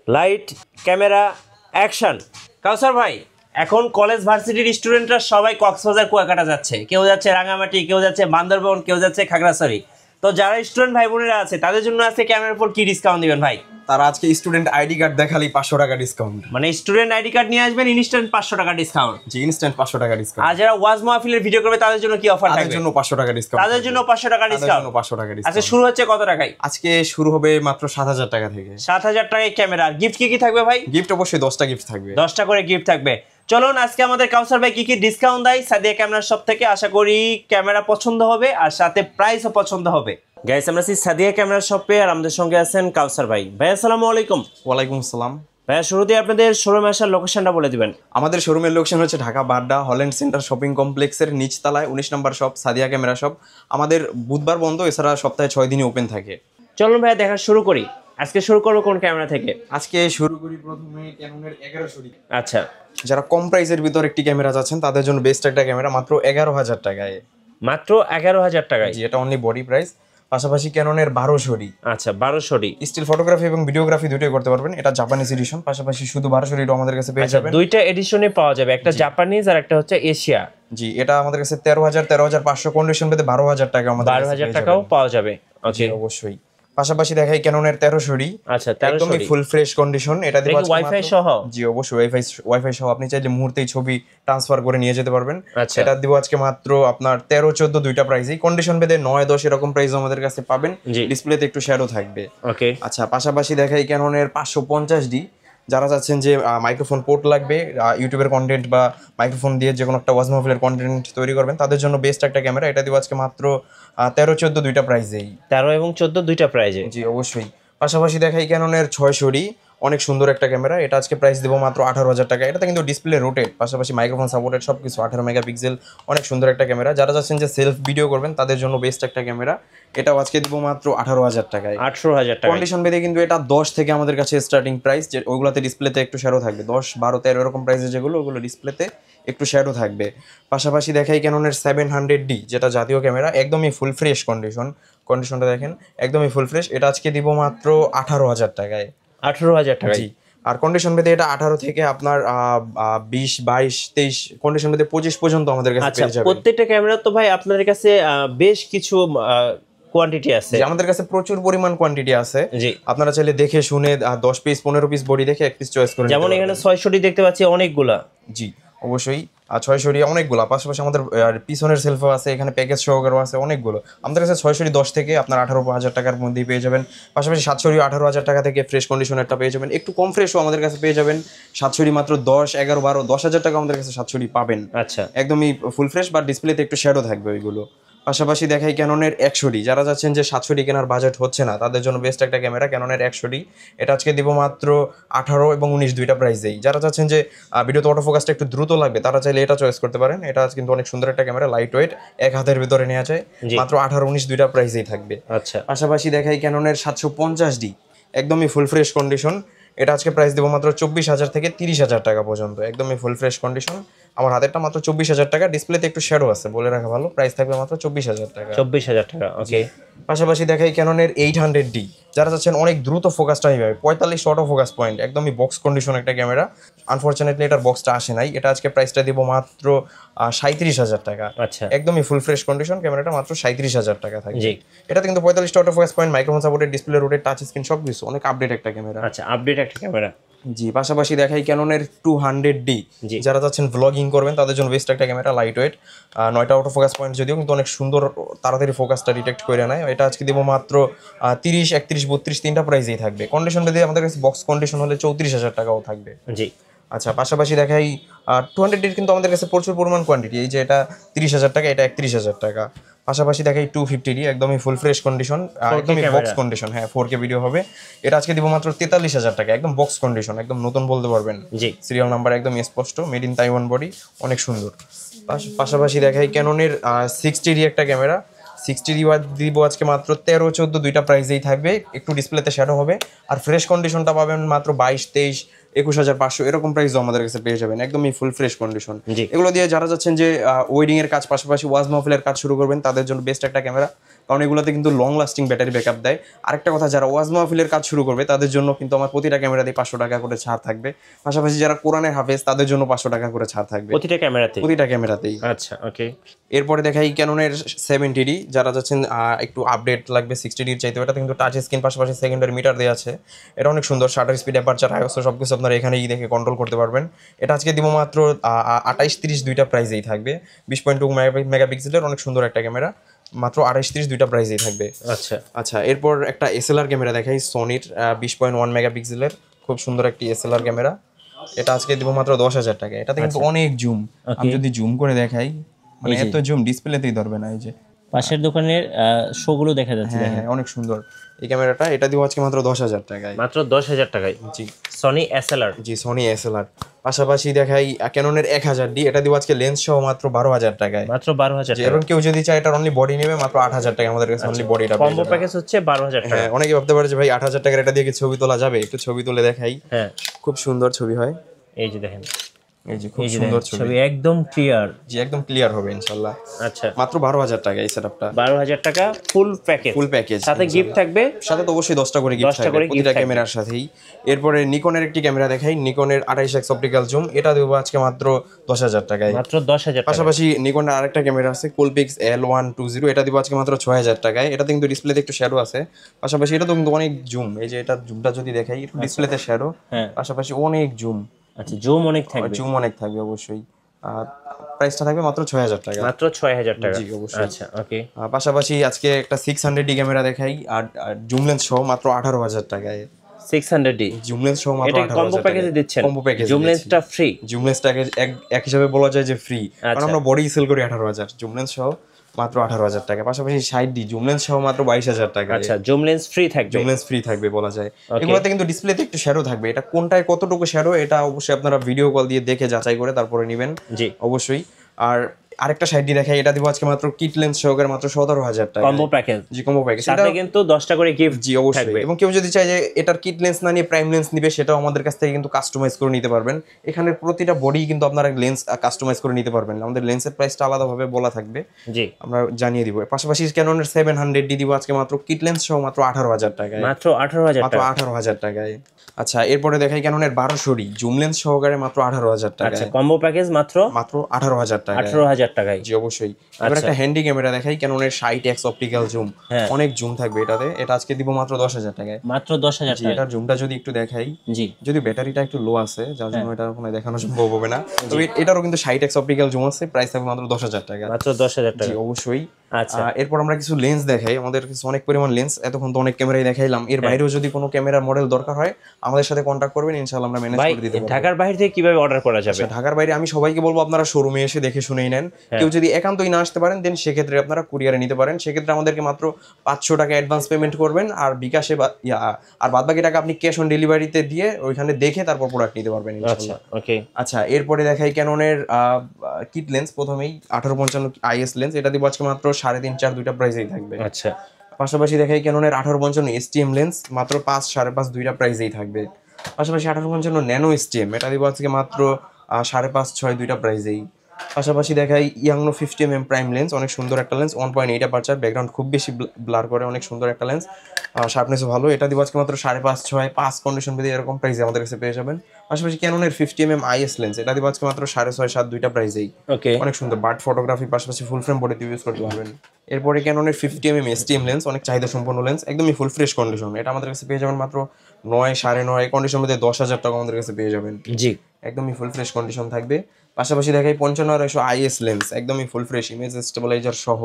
Light camera action. কাউসার ভাই, এখন college ভার্সিটির স্টুডেন্টরা সবাই কক্সবাজার কুয়াকাটা যাচ্ছে, কেউ যাচ্ছে রাঙামাটি, কেউ যাচ্ছে বান্দরবন, কেউ যাচ্ছে খাগড়াছড়ি। তো যারা স্টুডেন্ট ভাই বোনেরা আছে তাদের জন্য আজকে ক্যামেরার উপর কি ডিসকাউন্ট দিবেন ভাই? তারা আজকে স্টুডেন্ট আইডি কার্ড দেখালেই 500 টাকা ডিসকাউন্ট। মানে স্টুডেন্ট আইডি কার্ড নিয়ে আসবেন, ইনস্ট্যান্ট 500 টাকা ডিসকাউন্ট। জি, ইনস্ট্যান্ট 500 টাকা ডিসকাউন্ট। আর যারা ওয়াজ মাহফিলের ভিডিও করবে তাদের জন্য কি অফার থাকবে? তাদের জন্য 500 টাকা ডিসকাউন্ট। তাদের জন্য 500 টাকা ডিসকাউন্ট। 500 টাকা ডিসকাউন্ট। আচ্ছা, শুরু হচ্ছে কত টাকায়? আজকে শুরু হবে মাত্র 7000 টাকা থেকে। 7000 টাকায় ক্যামেরা। আর গিফট কি কি থাকবে ভাই? গিফট অবশ্যই 10টা গিফট থাকবে। 10টা করে গিফট থাকবে। চলুন আজকে আমাদের কাউসার ভাই কি কি ডিসকাউন্ট দেয় সাদিয়া ক্যামেরা শপ থেকে। আশা করি ক্যামেরা পছন্দ হবে আর সাথে প্রাইসও পছন্দ হবে। গাইস, আমরা সাদিয়া ক্যামেরা শপে আর আমাদের সঙ্গে আছেন কাউসার ভাই। ভাই আসসালামু আলাইকুম। ওয়ালাইকুম আসসালাম। ভাইয়া, শুরুতে আপনাদের শোরুমে আসার লোকেশনটা বলে দিবেন। আমাদের শোরুমের লোকেশন হচ্ছে Dhaka Badda Holland Center shopping কমপ্লেক্সের নিচতলায় 19 নম্বর শপ সাদিয়া ক্যামেরা শপ। আমাদের বুধবার বন্ধ, এছাড়া সপ্তাহে 6 দিনই ওপেন থাকে। চলুন ভাইয়া দেখা শুরু করি। আজকে শুরু করবো কোন ক্যামেরা থেকে? আজকে শুরু করি প্রথমে ক্যাননের 1100 ডি। আচ্ছা, যারা কম প্রাইসের ভিতর একটি ক্যামেরা চাচ্ছেন তাদের জন্য বেস্ট একটা ক্যামেরা মাত্র 11000 টাকায়। মাত্র 11000 টাকায়? জি, এটা অনলি বডি প্রাইস। পাশাপাশি ক্যাননের 1200 ডি। আচ্ছা, 1200 ডি। স্টিল ফটোগ্রাফি এবং ভিডিওগ্রাফি দুটোই করতে পারবেন। এটা জাপানিজ এডিশন, পাশাপাশি শুধু 1200 ডিটা আমাদের কাছে পেয়ে যাবেন। দুইটা এডিশনে পাওয়া যাবে, একটা জাপানিজ আর একটা হচ্ছে এশিয়া। জি, এটা আমাদের কাছে 13500 কন্ডিশন পেতে 12000 টাকা আমাদের 12000 টাকাও পাওয়া যাবে। ওকে, অবশ্যই। পাশাপাশি দেখাই ক্যাননের 1300 ডি। আচ্ছা, 1300 একদমই ফুল ফ্রেশ কন্ডিশন। এটা দিব আজকে ওয়াইফাই সহ? জি অবশ্যই, ওয়াইফাই সহ। আপনি চাইলে মুহূর্তেই ছবি ট্রান্সফার করে নিয়ে যেতে পারবেন। আচ্ছা, এটা দিব আজকে মাত্র আপনার 13 14 দুইটা প্রাইসই। কন্ডিশন ভেদে 9 10 এরকম প্রাইস আমাদের কাছে পাবেন। ডিসপ্লেতে একটু শ্যাডো থাকবে। ওকে, আচ্ছা, পাশাপাশি দেখাই ক্যাননের 550 ডি। যারা চাচ্ছেন যে মাইক্রোফোন পোর্ট লাগবে, ইউটিউবের কন্টেন্ট বা মাইক্রোফোন দিয়ে যে কোনো একটা ওয়াজ মাহফিলের কন্টেন্ট তৈরি করবেন, তাদের জন্য বেস্ট একটা ক্যামেরা। এটা দিব আজকে মাত্র 13 14 দুইটা প্রাইসেই। 13 এবং 14 দুইটা প্রাইজে। জি অবশ্যই। পাশাপাশি দেখাই ক্যাননের 600 ডি। অনেক সুন্দর একটা ক্যামেরা। এটা আজকে প্রাইস দেবো মাত্র 18000 টাকা। এটাতে কিন্তু ডিসপ্লে রোটেট, পাশাপাশি মাইক্রোফোন সাপোর্টেড, সব কিছু। 18 মেগাপিক্সেল, অনেক সুন্দর একটা ক্যামেরা। যারা চাচ্ছেন যে সেলফ ভিডিও করবেন তাদের জন্য বেস্ট একটা ক্যামেরা। এটাও আজকে দিব মাত্র 18000 টাকায়। 18000 টাকা। কন্ডিশন ভেদে কিন্তু এটা 10 থেকে আমাদের কাছে স্টার্টিং প্রাইস। যে ওইগুলোতে ডিসপ্লেতে একটু শ্যাডো থাকবে, 10 12 13 এরকম প্রাইসে যেগুলো, ওগুলো ডিসপ্লেতে একটু শ্যাডো থাকবে। পাশাপাশি দেখাই ক্যাননের 700 ডি, যেটা জাতীয় ক্যামেরা, একদমই ফুল ফ্রেশ কন্ডিশনটা দেখেন, একদমই ফুল ফ্রেশ। এটা আজকে দিব মাত্র 18000 টাকায়। 18000 টাকা। জি। আর কন্ডিশন ভেদে এটা 18 থেকে আপনার 20 22 23, কন্ডিশন ভেদে 25 পর্যন্ত আমাদের কাছে পেয়ে যাবেন। প্রত্যেকটা ক্যামেরা তো ভাই আপনাদের কাছে বেশ কিছু কোয়ান্টিটি আছে? আমাদের কাছে প্রচুর পরিমাণ কোয়ান্টিটি আছে। জি, আপনারা চাইলে দেখে শুনে 10 পিস 15 পিস বডি দেখে এক পিস চয়েস করে যেমন এখানে 600 ডি দেখতে পাচ্ছি অনেকগুলা। জি অবশ্যই। আর 600 ডি অনেকগুলো। পাশাপাশি আমাদের পিছনের সেলফও আছে, এখানে প্যাকেজ সহকারেও আছে অনেকগুলো। আমাদের কাছে 600 ডি 10 থেকে আপনার 18000 টাকার মধ্যেই পেয়ে যাবেন। পাশাপাশি 700 ডি 18000 টাকা থেকে ফ্রেশ কন্ডিশনেরটা পেয়ে যাবেন। একটু কম ফ্রেশও আমাদের কাছে পেয়ে যাবেন। 700 ডি মাত্র 10 11 12 10000 টাকা আমাদের কাছে 700 ডি পাবেন। আচ্ছা, একদমই ফুল ফ্রেশ, বা ডিসপ্লেতে একটু শ্যাডো থাকবে ওইগুলো। পাশাপাশি দেখাই ক্যাননের 100 ডি। যারা যাচ্ছেন যে 700 ডি কেনার বাজেট হচ্ছে না, তাদের জন্য বেস্ট একটা ক্যামেরা ক্যাননের 100 ডি। এটা আজকে দিব মাত্র 18 এবং 19 দুইটা প্রাইসেই। যারা চাচ্ছেন যে ভিডিওতে অটো ফোকাসটা একটু দ্রুত লাগবে, তারা চাইলে এটা চয়েস করতে পারেন। এটা কিন্তু অনেক সুন্দর একটা ক্যামেরা, লাইট ওয়েট, এক হাতের ভিতরে নেওয়া যায়। মাত্র 18 19 দুইটা প্রাইসেই থাকবে। আচ্ছা, পাশাপাশি দেখাই ক্যাননের 750 ডি, একদমই ফুল ফ্রেশ কন্ডিশন। এটা আজকে প্রাইস দেবো মাত্র 24000 থেকে 30000 টাকা পর্যন্ত, একদমই ফুল ফ্রেশ কন্ডিশন। আমার হাতেরটা মাত্র 24000 টাকা। ডিসপ্লেতে একটু শ্যাডো আছে, বলে রাখা ভালো। প্রাইস থাকবে মাত্র 24000 টাকা। 24000 টাকা। ওকে। পাশাপাশি দেখাই ক্যাননের 800 ডি। যারা চাচ্ছেন অনেক দ্রুত ফোকাসটা হয়ে যাবে, 45 অটো ফোকাস পয়েন্ট, একদমই বক্স কন্ডিশন একটা ক্যামেরা। আনফরচুনেটলি এটার বক্সটা আসে নাই। এটা আজকে প্রাইসটা দিব মাত্র 37000 টাকা। আচ্ছা, একদমই ফুল ফ্রেশ কন্ডিশন ক্যামেরাটা, মাত্র 37000 টাকা থাকবে। জি। এটাতে কিন্তু 45টা auto focus point, microphone supported, display rotate, touch screen, সব কিছু। অনেক আপডেট একটা ক্যামেরা। আচ্ছা, আপডেট একটা ক্যামেরা। জি। পাশাপাশি দেখাই ক্যাননের 200 ডি। যারা চাচ্ছেন ভ্লগিং করবেন তাদের জন্য বেস্ট একটা ক্যামেরা, লাইট ওয়েট, 9টা অটো ফোকাস পয়েন্ট, যদিও কিন্তু অনেক সুন্দর, তাড়াতাড়ি ফোকাসটা ডিটেক্ট করে নেয়। এটা আজকে দিব মাত্র 30 31 32 তিনটা প্রাইসেই থাকবে। কন্ডিশন ভেদে আমাদের কাছে বক্স কন্ডিশন হলে 34000 টাকাও থাকবে। জি। আচ্ছা, পাশাপাশি দেখাই 200 ডির কিন্তু আমাদের কাছে প্রচুর পরিমাণ কোয়ান্টিটি। এই যে এটা 30000 টাকা, এটা 31000 টাকা। পাশাপাশি দেখাই 250 ডি, একদমই ফুল ফ্রেশ কন্ডিশন, একদমই বক্স কন্ডিশন। হ্যাঁ, 4K ভিডিও হবে। এটা আজকে দিব মাত্র 43000 টাকা, একদম বক্স কন্ডিশন, একদম নতুন বলতে পারবেন। জি। সিরিয়াল নাম্বার একদম স্পষ্ট, মেড ইন তাইওয়ান বডি, অনেক সুন্দর। পাশাপাশি দেখাই ক্যাননের 60 ডি একটা ক্যামেরা। 60 ডি দিব আজকে মাত্র 13 14 দুইটা প্রাইসেই থাকবে। একটু ডিসপ্লেতে শ্যাডো হবে। আর ফ্রেশ কন্ডিশনটা পাবেন মাত্র 22 23 21500 এরকম প্রাইসও আমাদের কাছে পেয়ে যাবেন, একদমই ফুল ফ্রেশ কন্ডিশন। এগুলো দিয়ে যারা যাচ্ছেন যে ওয়েডিং এর কাজ, পাশাপাশি ওয়াজ মাহফিলের কাজ শুরু করবেন, তাদের জন্য বেস্ট একটা ক্যামেরা। কারণ এগুলোতে কিন্তু লং লাস্টিং ব্যাটারি ব্যাকআপ দেয়। আরেকটা কথা, যারা ওয়াজ মাহফিলের কাজ শুরু করবে তাদের জন্য কিন্তু আমার প্রতিটা ক্যামেরাতেই 500 টাকা করে ছাড় থাকবে। পাশাপাশি যারা কোরআনের হাফেজ তাদের জন্য 500 টাকা করে ছাড় থাকবে প্রতিটা ক্যামেরাতেই। আচ্ছা, ওকে। এরপরে দেখাই ক্যাননের 70D, যারা যাচ্ছেন একটু আপডেট লাগবে 60D চাইতে, এটা কিন্তু টাচ স্ক্রিন, পাশাপাশি সেকেন্ডারি মিটার দেওয়া আছে। এটা অনেক সুন্দর, শাটার স্পিড, অ্যাপারচার, আইএসও সব কিছু আপনারা এখানেই দেখে কন্ট্রোল করতে পারবেন। এটা আজকে দিব মাত্র 28-30 দুইটা প্রাইজেই থাকবে। 20.2 মেগাপিক্সেলের অনেক সুন্দর একটা ক্যামেরা, মাত্র 28-30 দুইটা প্রাইজেই থাকবে। আচ্ছা, এরপর একটা এসএলআর ক্যামেরা দেখাই, সোনির 20.1 মেগাপিক্সেলের খুব সুন্দর একটি এসএলআর ক্যামেরা। এটা আজকে দিব মাত্র 10,000 টাকা। এটাতে কিন্তু অনেক জুম, আমি যদি জুম করে দেখাই, মানে এত জুম ডিসপ্লেতেই ধরবে না। এই যে পাশের দোকানের শোগুলো দেখা যাচ্ছে, হ্যাঁ অনেক সুন্দর এই ক্যামেরাটা। এটা দিব আজকে মাত্র 10,000 টাকায়, মাত্র 10,000 টাকায়। জি, সনি এসএলআর। জি, সনি এসএলআর। পাশাপাশি দেখাই ক্যাননের 1000D, এটা দিব আজকে লেন্স সহ মাত্র 12,000 টাকায়, মাত্র 12,000 টাকা। এবং কেউ যদি চায় এটার অনলি বডি নেবে মাত্র 8,000 টাকা, আমাদের কাছে অনলি বডিটা কম্বো প্যাকেজ হচ্ছে 12,000 টাকা। হ্যাঁ, অনেকে ভাবতে পারে যে ভাই 8,000 টাকার এটা দিয়ে কি ছবি তোলা যাবে? একটু ছবি তুলে দেখাই। হ্যাঁ, খুব সুন্দর ছবি হয়। এই যে দেখেন, এই যে খুব সুন্দর ছবি, একদম ক্লিয়ার। জি, একদম ক্লিয়ার হবে ইনশাআল্লাহ। আচ্ছা, মাত্র 12,000 টাকা এই সেটআপটা। 12,000 টাকা ফুল প্যাকেজ, সাথে গিফট থাকবে। সাথে তো অবশ্যই 10টা করে গিফট থাকবে প্রতিটা ক্যামেরার সাথেই। এরপরে নিকনের একটি ক্যামেরা দেখাই, নিকনের 28x অপটিক্যাল জুম, এটা দেবো আজকে মাত্র 10,000 টাকায়, মাত্র 10,000 টাকা। পাশাপাশি নিকনের আরেকটা ক্যামেরা আছে কোলপিক্স L120, এটা দেবো আজকে মাত্র 6,000 টাকায়। এটাতে কিন্তু ডিসপ্লেতে একটু শ্যাডো আছে, পাশাপাশি এটা তো কিন্তু অনেক জুম। এই যে এটা জুমটা যদি দেখাই, একটু ডিসপ্লেতে শ্যাডো, পাশাপাশি অনেক জুম। আচ্ছা, জুম অনেক থাকবে অবশ্যই। আর প্রাইসটা থাকবে মাত্র 6,000 টাকা, মাত্র 6,000 টাকা। জি, অবশ্যই। আচ্ছা, ওকে। পাশাপাশি আজকে একটা 600D ক্যামেরা দেখাই, আর জুম লেন্স সহ মাত্র 18,000 টাকায়। 600D জুম লেন্স সহ মাত্র 18,000 টাকা। কম্বো প্যাকেজে দিচ্ছেন, কম্বো প্যাকেজ, জুম লেন্সটা ফ্রি। জুম লেন্সটাকে এক হিসাবে বলা যায় যে ফ্রি, কারণ আমরা বডি সেল করি 18,000, জুম লেন্স সহ মাত্র 18,000 টাকা। পাশাপাশি 60D জুম লেন্স সহ মাত্র 22,000 টাকা। আচ্ছা, জুম লেন্স ফ্রি থাকবে বলা যায়। এগুলোতে কিন্তু ডিসপ্লেতে একটু শ্যাডো থাকবে, এটা কোনটায় কতটুকু শ্যাডো এটা অবশ্যই আপনারা ভিডিও কল দিয়ে দেখে যাচাই করে তারপরে নেবেন, জি অবশ্যই। আর আরেকটা 60D দেখাই, এটা দিব আজকে মাত্র কিট লেন্স সহকারে মাত্র 17,000 টাকা, কম্বো প্যাকেজ। জি, কম্বো প্যাকেজ, সাথে কিন্তু 10টা করে গিফট, জি অবশ্যই। এবং কেউ যদি চায় যে এটার কিট লেন্স না নিয়ে প্রাইম লেন্স নিবে, সেটাও আমাদের কাছ থেকে কিন্তু কাস্টমাইজ করে নিতে পারবেন। এখানে প্রতিটা বডি কিন্তু আপনারা লেন্স কাস্টমাইজ করে নিতে পারবেন, আমাদের লেন্সের প্রাইসটা আলাদাভাবে বলা থাকবে, জি আমরা জানিয়ে দিব। পাশাপাশি ক্যাননের 700D দিব আজকে মাত্র কিট লেন্স সহ মাত্র 18,000 টাকায়, মাত্র 18,000 টাকায়। আচ্ছা, এরপরে দেখাই ক্যাননের 1200D জুম লেন্স সহকারে মাত্র 18,000 টাকা। আচ্ছা, কম্বো প্যাকেজ মাত্র 18,000 টাকা, 18,000 টাকায়, জি অবশ্যই। এবার একটা হ্যান্ডি ক্যামেরা দেখাই, ক্যাননের 60x অপটিক্যাল জুম, অনেক জুম থাকবে এটাতে, এটা আজকে দিব মাত্র 10,000 টাকায়, মাত্র 10,000 টাকা। এটার জুমটা যদি একটু দেখাই, জি, যদি ব্যাটারিটা একটু লো আছে যার জন্য এটা ওখানে দেখানো সম্ভব হবে না, তবে এটারও কিন্তু 60x অপটিক্যাল জুম আছে, প্রাইস থাকবে মাত্র 10,000 টাকা, মাত্র 10,000 টাকা, জি অবশ্যই। আচ্ছা, এরপর আমরা কিছু লেন্স দেখাই, আমাদের কাছে অনেক পরিমাণ লেন্স, এতক্ষণ তো অনেক ক্যামেরাই দেখাইলাম। এর বাইরেও যদি কোনো ক্যামেরার মডেল দরকার হয় আমাদের সাথে কন্টাক্ট করবেন, ইনশাআল্লাহ আমরা ম্যানেজ করে দিতে পারবো। ঢাকার বাইরে থেকে কিভাবে অর্ডার করা যাবে? ঢাকার বাইরে আমি সবাইকে বলবো আপনারা শোরুমে এসে দেখে শুনেই নেন। কেউ যদি একান্তই না আসতে পারেন দেন সেক্ষেত্রে আপনারা কুরিয়ারে নিতে পারেন, সেক্ষেত্রে আমাদেরকে মাত্র 500 টাকা অ্যাডভান্স পেমেন্ট করবেন, আর বিকাশে আর বাদবাকি টাকা আপনি ক্যাশ অন ডেলিভারিতে দিয়ে ওইখানে দেখে তারপর প্রোডাক্ট নিতে পারবেন ইনশাআল্লাহ। ওকে, আচ্ছা, এরপরে দেখাই ক্যাননের কিট লেন্স, প্রথমেই 1855 IS লেন্স, এটা দিব আজকে মাত্র 3.5-4 দুইটা প্রাইসেই থাকবে। আচ্ছা, পাশাপাশি দেখাই ক্যাননের 1855 STM লেন্স, মাত্র 5-5.5 দুইটা প্রাইসেই থাকবে। পাশাপাশি 1855 ন্যানো STM, এটা দিব আজকে মাত্র 5.5-6 দুইটা প্রাইসেই। পাশাপাশি দেখাই ইয়াংনো 50mm প্রাইম লেন্স, অনেক সুন্দর একটা লেন্স, 1.8 অ্যাপারচার, ব্যাকগ্রাউন্ড খুব বেশি ব্লার করে, অনেক সুন্দর একটা লেন্স, শার্পনেসও ভালো, এটা দিব আজকে মাত্র 5.5-6 কন্ডিশন বেঁধে এরকম প্রাইসে আমাদের কাছে পেয়ে যাবেন। পাশাপাশি ক্যাননের 50mm IS লেন্স, এটা দিব আজকে মাত্র 6.5-7 দুইটা প্রাইসেই। ওকে, অনেক সুন্দর বার্ড ফটোগ্রাফি, পাশাপাশি ফুল ফ্রেম বডিতে ইউজ করতে পারবেন। এরপরে ক্যাননের 50mm STM লেন্স, অনেক চাহিদা সম্পন্ন লেন্স, একদমই ফুল ফ্রেশ কন্ডিশন, এটা আমাদের কাছে পেয়ে যাবেন মাত্র 9-9.5 কন্ডিশন বেঁধে 10,000 টাকা আমাদের কাছে পেয়ে যাবেন, জি একদমই ফুল ফ্রেশ কন্ডিশন থাকবে। পাশাপাশি দেখাই 55-200 IS লেন্স, একদমই ফুল ফ্রেশ ইমেজ স্টেবিলাইজার সহ,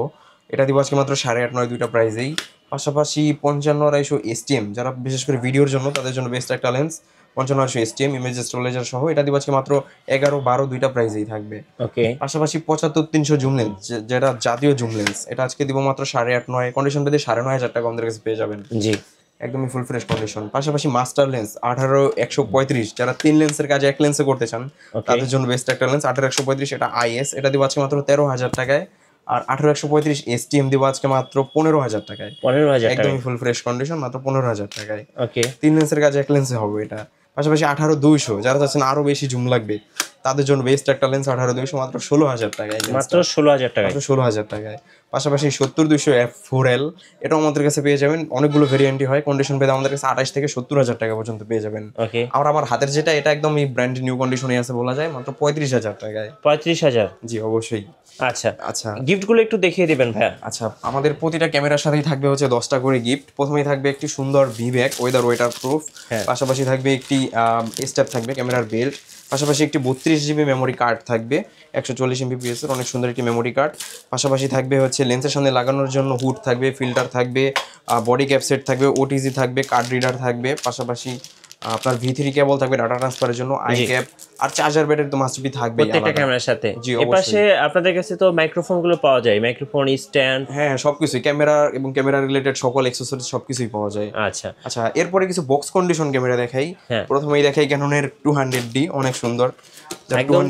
এটা দিব আজকে মাত্র 8.5-9 দুইটা প্রাইসেই। পাশাপাশি 55-200 STM, যারা বিশেষ করে ভিডিওর জন্য তাদের জন্য বেস্ট একটা লেন্স, 55-200 STM ইমেজ স্টেবিলাইজার সহ, এটা দিব আজকে মাত্র 11-12 দুইটা প্রাইসেই থাকবে। ওকে, পাশাপাশি 75-300 জুম লেন্স, যেটা জাতীয় জুম লেন্স, এটা আজকে দিব মাত্র 8.5-9 কন্ডিশন বেঁধে 9,500 টাকা আমাদের কাছে পেয়ে যাবেন, জি একদমই ফুল ফ্রেশ কন্ডিশন। পাশাপাশি মাস্টার লেন্স 18-135, যারা 3 লেন্সের কাজ 1 লেন্সে করতে চান তাদের জন্য বেস্ট একটা লেন্স, 18-135, এটা IS, এটা দিব আজকে মাত্র 13,000 টাকায়। আর 18-135 STM দিব আজকে মাত্র 15,000 টাকায়, 15,000 একদমই ফুল ফ্রেশ কন্ডিশন, মাত্র 15,000 টাকায়। ওকে, 3 লেন্সের কাজ 1 লেন্সে হবে এটা। পাশাপাশি 18-200, যারা চাচ্ছেন আরো বেশি জুম লাগবে তাদের জন্য বেস্ট একটা লেন্স 18-200 মাত্র 16,000 টাকায়, মাত্র 16,000 টাকায়। মাত্র 16,000 টাকায়। পাশাপাশি 70-200 f4l, এটাও আমাদের কাছে পেয়ে যাবেন, অনেকগুলো ভেরিয়েন্টই হয়, কন্ডিশন পেয়ে আমাদের কাছে 28 থেকে 70,000 টাকা পর্যন্ত পেয়ে যাবেন। ওকে, আর আমার হাতের যেটা, এটা একদম ব্র্যান্ড নিউ কন্ডিশনে আছে বলা যায়, মাত্র 35,000 টাকায়। 35,000। জি অবশ্যই। আচ্ছা আচ্ছা গিফটগুলো একটু দেখিয়ে দিবেন ভাইয়া। আচ্ছা, আমাদের প্রতিটা ক্যামেরার সাথেই থাকবে হচ্ছে 10টা করে গিফট। প্রথমেই থাকবে একটি সুন্দর ভি ব্যাগ, ওয়েদার প্রুফ। হ্যাঁ। পাশাপাশি থাকবে একটি স্ট্যাপ থাকবে, ক্যামেরার বেল্ট। পাশাপাশি একটি 32 জিবি মেমোরি কার্ড থাকবে, 140 MBPS এর অনেক সুন্দর একটি মেমোরি কার্ড। পাশাপাশি থাকবে হচ্ছে লেন্সের সামনে লাগানোর জন্য হুড থাকবে, ফিল্টার থাকবে, বডি ক্যাপ সেট থাকবে, ওটিজি থাকবে, কার্ড রিডার থাকবে। পাশাপাশি আপনার V3 কেবল থাকবে ডাটা ট্রান্সফারের জন্য, আই ক্যাপ, আর চার্জার ব্যাটারি তো মাস্ট বি থাকবে প্রত্যেকটা ক্যামেরার সাথে। জি এই পাশে আপনাদের কাছে তো মাইক্রোফোন গুলো পাওয়া যায়, মাইক্রোফোন স্ট্যান্ড। হ্যাঁ সবকিছুই, ক্যামেরা এবং ক্যামেরা রিলেটেড সকল অ্যাকসেসরিজ সবকিছুই পাওয়া যায়। আচ্ছা আচ্ছা, এরপরে কিছু বক্স কন্ডিশন ক্যামেরা দেখাই। হ্যাঁ। প্রথমেই দেখাই ক্যাননের 200D, অনেক সুন্দর। একদম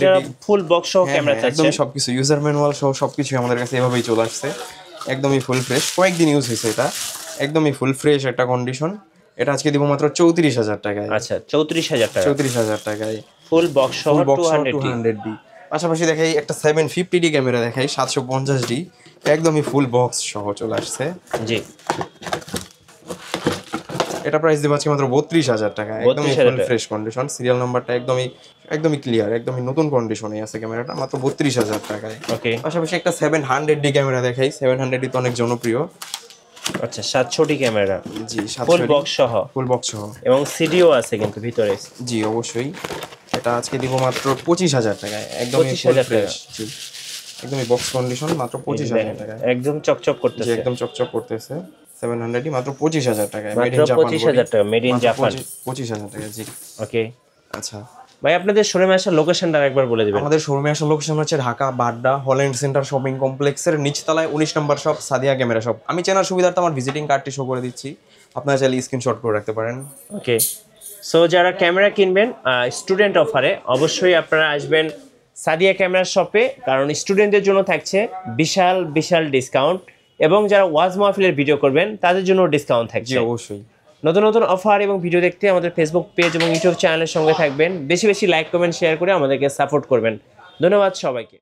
ফুল বক্স সহ ক্যামেরা চাচ্ছে, একদম সবকিছু ইউজার ম্যানুয়াল সহ সবকিছু আমাদের কাছে এভাবেই চলে আসছে, একদমই ফুল ফ্রেশ, কয়েকদিন ইউজ হয়েছে, এটা একদমই ফুল ফ্রেশ একটা কন্ডিশন। এটা আজকে দিব মাত্র 34,000 টাকায়। আচ্ছা 34,000 টাকা, 34,000 টাকায় ফুল বক্স সহ 200D। পাশাপাশি দেখাই একটা 750D ক্যামেরা দেখাই, 750D, একদমই ফুল বক্স সহ চলে আসছে। জি, এটা প্রাইস দেব আজকে মাত্র 32,000 টাকা, একদমই ফুল ফ্রেশ কন্ডিশন, সিরিয়াল নাম্বারটা একদমই ক্লিয়ার, একদমই নতুন কন্ডিশনে আছে ক্যামেরাটা, মাত্র 32,000 টাকায়। ওকে, পাশাপাশি একটা 700D ক্যামেরা দেখাই, 700D তো অনেক জনপ্রিয়। আচ্ছা 700D ক্যামেরা, জি ফুল বক্স সহ, ফুল বক্স সহ, এবং সিডিও আছে কিন্তু ভিতরে। জি অবশ্যই। এটা আজকে দিব মাত্র 25,000 টাকায়, একদমই ফুল 25,000 ফ্রেশ। জি একদমই বক্স কন্ডিশন, মাত্র 25,000 টাকায়, একদম চকচক জি করতেছে, একদম চকচক করতেছে। 700D মাত্র 25,000 টাকায়, মেড মাত্র ইন জাপান। 25,000 টাকা, মেড ইন জাপান। 25,000 টাকা, জি। ওকে আচ্ছা ভাই, আপনাদের শোরুমে আসার লোকেশনটা একবার বলে দিবেন। আমাদের শোরুমে আসার লোকেশন হচ্ছে Dhaka Badda Holland Center shopping কমপ্লেক্সের নিচতলায় 19 নম্বর শপ, সাদিয়া ক্যামেরা শপ। আমি চেনার সুবিধার্থে আমার ভিজিটিং কার্ডটি শো করে দিচ্ছি, আপনারা চাইলে স্ক্রিনশট করে রাখতে পারেন। ওকে, সো যারা ক্যামেরা কিনবেন স্টুডেন্ট অফারে, অবশ্যই আপনারা আসবেন সাদিয়া ক্যামেরা শপে, কারণ স্টুডেন্টদের জন্য থাকছে বিশাল বিশাল ডিসকাউন্ট, এবং যারা ওয়াজ মাহফিলের ভিডিও করবেন তাদের জন্য ডিসকাউন্ট জি থাকছে। অবশ্যই। নতুন নতুন অফার এবং ভিডিও দেখতে আমাদের ফেসবুক পেজ এবং ইউটিউব চ্যানেলের সঙ্গে থাকবেন। বেশি বেশি লাইক কমেন্ট শেয়ার করে আমাদেরকে সাপোর্ট করবেন। ধন্যবাদ সবাইকে।